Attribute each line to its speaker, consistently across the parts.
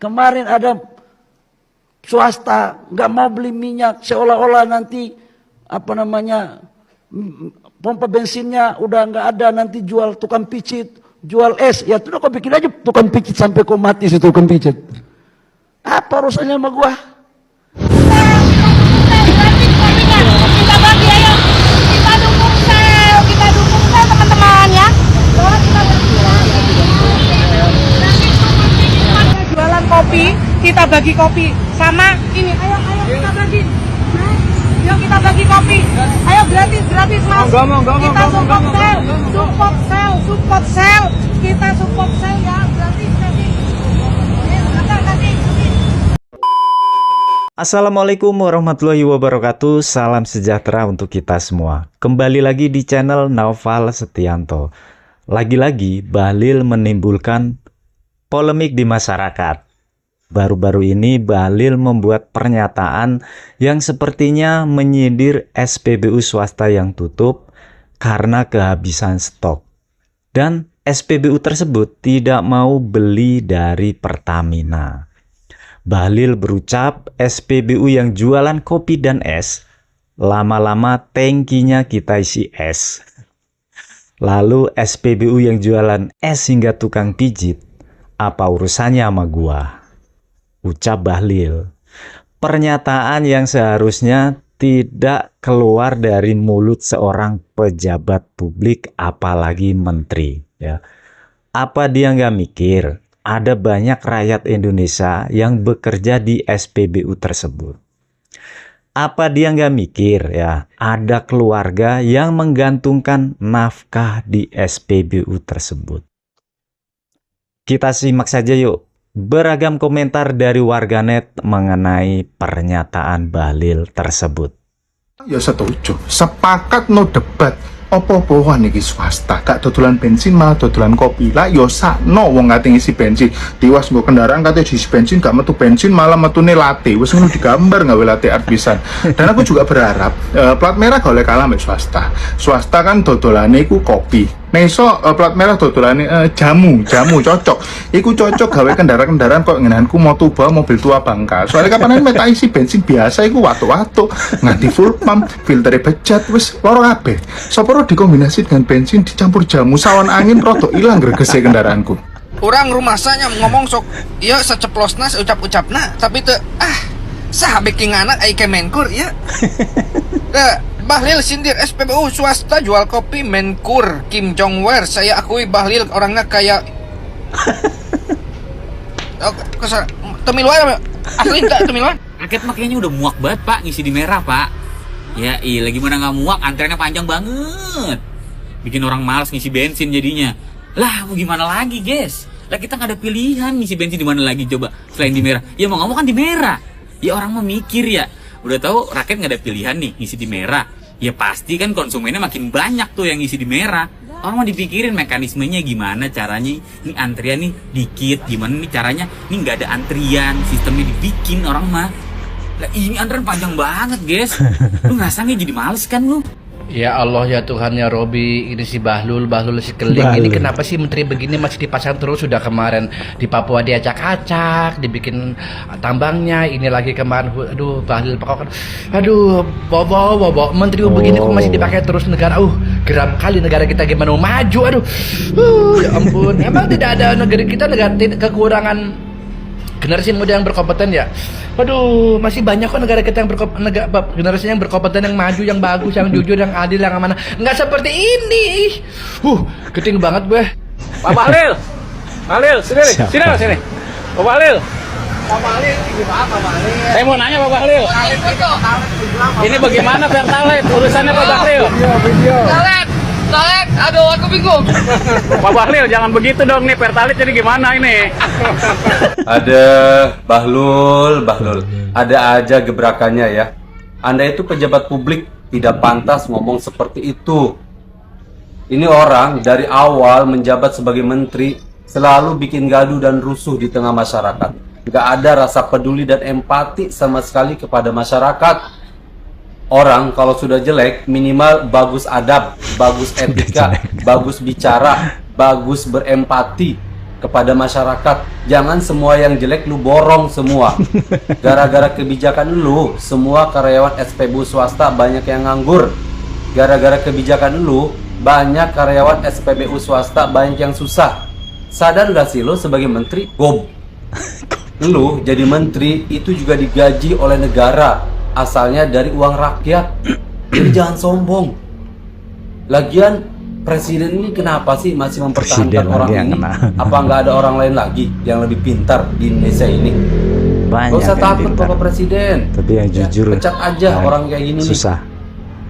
Speaker 1: Kemarin ada swasta nggak mau beli minyak, seolah-olah nanti pompa bensinnya udah nggak ada, nanti jual tukang picit, jual es. Ya tuh kau bikin aja tukang picit sampai kau mati situ tukang picit. Apa urusannya sama gua?
Speaker 2: Kita bagi, ayo kita dukung sel teman-teman ya. Jualan kopi, kita bagi kopi sama ini. Ayo kita bagi. Yuk kita bagi kopi. Ayo gratis mas. Kita support sel. Kita support sel ya, gratis.
Speaker 3: Assalamualaikum warahmatullahi wabarakatuh. Salam sejahtera untuk kita semua. Kembali lagi di channel Naufal Setianto. Lagi-lagi Bahlil menimbulkan polemik di masyarakat. Baru-baru ini Bahlil membuat pernyataan yang sepertinya menyindir SPBU swasta yang tutup karena kehabisan stok. Dan SPBU tersebut tidak mau beli dari Pertamina. Bahlil berucap SPBU yang jualan kopi dan es, lama-lama tangkinya kita isi es. Lalu SPBU yang jualan es hingga tukang pijit, apa urusannya sama gua? Ucap Bahlil. Pernyataan yang seharusnya tidak keluar dari mulut seorang pejabat publik, apalagi menteri. Ya. Apa dia nggak mikir? Ada banyak rakyat Indonesia yang bekerja di SPBU tersebut. Apa dia nggak mikir ya? Ada keluarga yang menggantungkan nafkah di SPBU tersebut. Kita simak saja yuk. Beragam komentar dari warganet mengenai pernyataan Bahlil tersebut.
Speaker 4: Ya setuju, sepakat no debat. Apa-apa niki swasta gak dodolan bensin malah dodolan kopi lah. Yo sakno wong kate ngisi bensin tiwas nggo kendaraan kate diisi bensin gak metu bensin malah metune latte wis ngono digambar gawe latte art pisan. Dan aku juga berharap plat merah gak oleh kalah mek swasta kan dodolane iku kopi. Neso plat merah dodolane jamu cocok. Iku cocok gawe kendaraan-kendaraan kok ngenanku motoba mobil tua bangka. Soalnya kapan mek tak isi bensin biasa iku watu-watu nganti full pump, filtere bejat wis loro kabeh. Sapa dikombinasi dengan bensin dicampur jamu sawan angin rodo ilang gregese kendaraanku.
Speaker 5: Orang rumah saya ngomong sok iya saceplosna ucap-ucapna tapi teu sah beki anak ai Kemenkur ya. Bahlil sindir SPBU swasta jual kopi Menkur Kim Jong Wer. Saya akui Bahlil orangnya kayak kesal temiluan asli tak temiluan.
Speaker 6: Rakyat makanya udah muak banget pak ngisi di merah pak. Ya iya gimana nggak muak, antreannya panjang banget, bikin orang malas ngisi bensin jadinya. Lah mau gimana lagi guys, lah kita nggak ada pilihan ngisi bensin di mana lagi coba selain di merah. Ya mau ngomong kan di merah, ya orang mau mikir ya, udah tahu rakyat nggak ada pilihan nih ngisi di merah, ya pasti kan konsumennya makin banyak tuh yang ngisi di merah. Orang mau dipikirin mekanismenya gimana caranya, ini antrian nih dikit, gimana nih caranya, ini nggak ada antrian, sistemnya dibikin orang mah. Lah ini antrean panjang banget guys, lu ngerasanya jadi males kan lu?
Speaker 7: Ya Allah ya Tuhan ya Robi, ini si Bahlul si Keling. Ini kenapa sih menteri begini masih dipasang terus? Sudah kemarin di Papua diacak-acak, dibikin tambangnya. Ini lagi kemarin, aduh Bahlil pokoknya, aduh bobo menteri begini kok masih dipakai terus negara. Geram kali negara kita gimana mau maju, aduh. Ya ampun, emang tidak ada negara kita kekurangan generasi muda yang berkompeten ya. Waduh, masih banyak kok negara kita yang generasi yang berkompeten, yang maju, yang bagus, yang jujur, yang adil, yang amanah. Nggak seperti ini. Keting banget gue.
Speaker 8: Pak Bahlil, sini. Pak Bahlil. Gimana Pak Bahlil? Saya mau nanya Pak Bahlil. Ini bagaimana Pertalite urusannya Pak Bahlil? Video.
Speaker 5: Pertalite, aduh aku bingung.
Speaker 8: Pak Bahlil jangan begitu dong nih, Pertalite jadi gimana ini?
Speaker 9: Ada Bahlul, ada aja gebrakannya ya. Anda itu pejabat publik, tidak pantas ngomong seperti itu. Ini orang dari awal menjabat sebagai menteri selalu bikin gaduh dan rusuh di tengah masyarakat. Gak ada rasa peduli dan empati sama sekali kepada masyarakat. Orang kalau sudah jelek minimal bagus adab, bagus etika, bagus bicara, bagus berempati. kepada masyarakat. Jangan semua yang jelek lu borong semua. Gara-gara kebijakan lu, semua karyawan SPBU swasta banyak yang nganggur. Gara-gara kebijakan lu, banyak karyawan SPBU swasta banyak yang susah. Sadar gak sih lu sebagai menteri? Lu jadi menteri itu juga digaji oleh negara, asalnya dari uang rakyat. Jadi jangan sombong. Lagian presiden ini kenapa sih masih mempertahankan orang ini? Apa nggak ada orang lain lagi yang lebih pintar di Indonesia ini?
Speaker 3: Banyak
Speaker 9: gak usah
Speaker 3: yang
Speaker 9: takut
Speaker 3: pintar.
Speaker 9: Bapak Presiden.
Speaker 3: Tapi yang jujur
Speaker 9: pecat aja orang kayak gini
Speaker 3: susah.
Speaker 9: nih.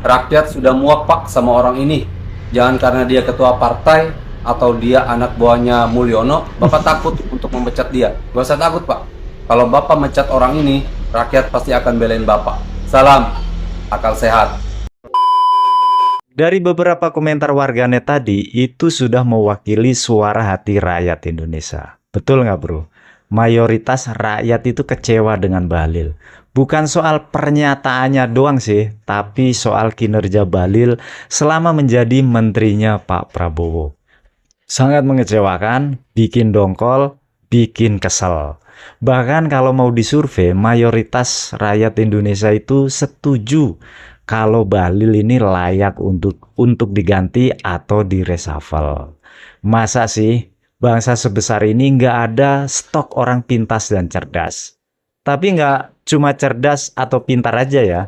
Speaker 9: Rakyat sudah muak Pak sama orang ini. Jangan karena dia ketua partai atau dia anak buahnya Mulyono, Bapak takut untuk memecat dia. Gak usah takut Pak. Kalau Bapak mecat orang ini, rakyat pasti akan belain Bapak. Salam akal sehat.
Speaker 3: Dari beberapa komentar warganet tadi, itu sudah mewakili suara hati rakyat Indonesia. Betul nggak bro? Mayoritas rakyat itu kecewa dengan Bahlil. Bukan soal pernyataannya doang sih, tapi soal kinerja Bahlil selama menjadi menterinya Pak Prabowo. Sangat mengecewakan, bikin dongkol, bikin kesel. Bahkan kalau mau disurvei, mayoritas rakyat Indonesia itu setuju kalau Bahlil ini layak untuk diganti atau direshuffle. Masa sih bangsa sebesar ini nggak ada stok orang pintas dan cerdas? Tapi nggak cuma cerdas atau pintar aja ya,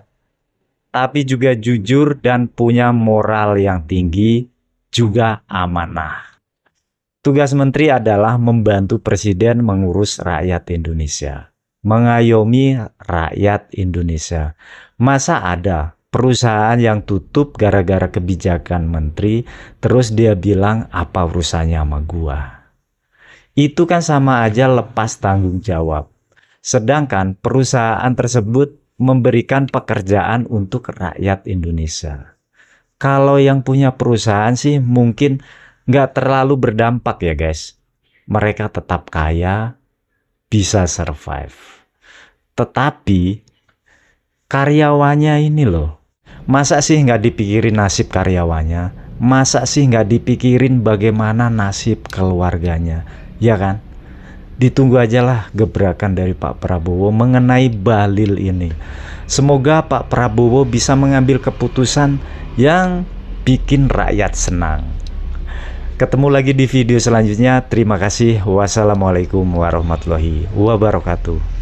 Speaker 3: tapi juga jujur dan punya moral yang tinggi, juga amanah. Tugas menteri adalah membantu presiden mengurus rakyat Indonesia, mengayomi rakyat Indonesia. Masa ada perusahaan yang tutup gara-gara kebijakan menteri, terus dia bilang apa urusannya sama gua? Itu kan sama aja lepas tanggung jawab. Sedangkan perusahaan tersebut memberikan pekerjaan untuk rakyat Indonesia. Kalau yang punya perusahaan sih mungkin nggak terlalu berdampak ya guys. Mereka tetap kaya, bisa survive. Tetapi karyawannya ini loh, masa sih nggak dipikirin nasib karyawannya? Masa sih nggak dipikirin bagaimana nasib keluarganya? Ya kan? Ditunggu aja lah gebrakan dari Pak Prabowo mengenai Bahlil ini. Semoga Pak Prabowo bisa mengambil keputusan yang bikin rakyat senang. Ketemu lagi di video selanjutnya. Terima kasih. Wassalamualaikum warahmatullahi wabarakatuh.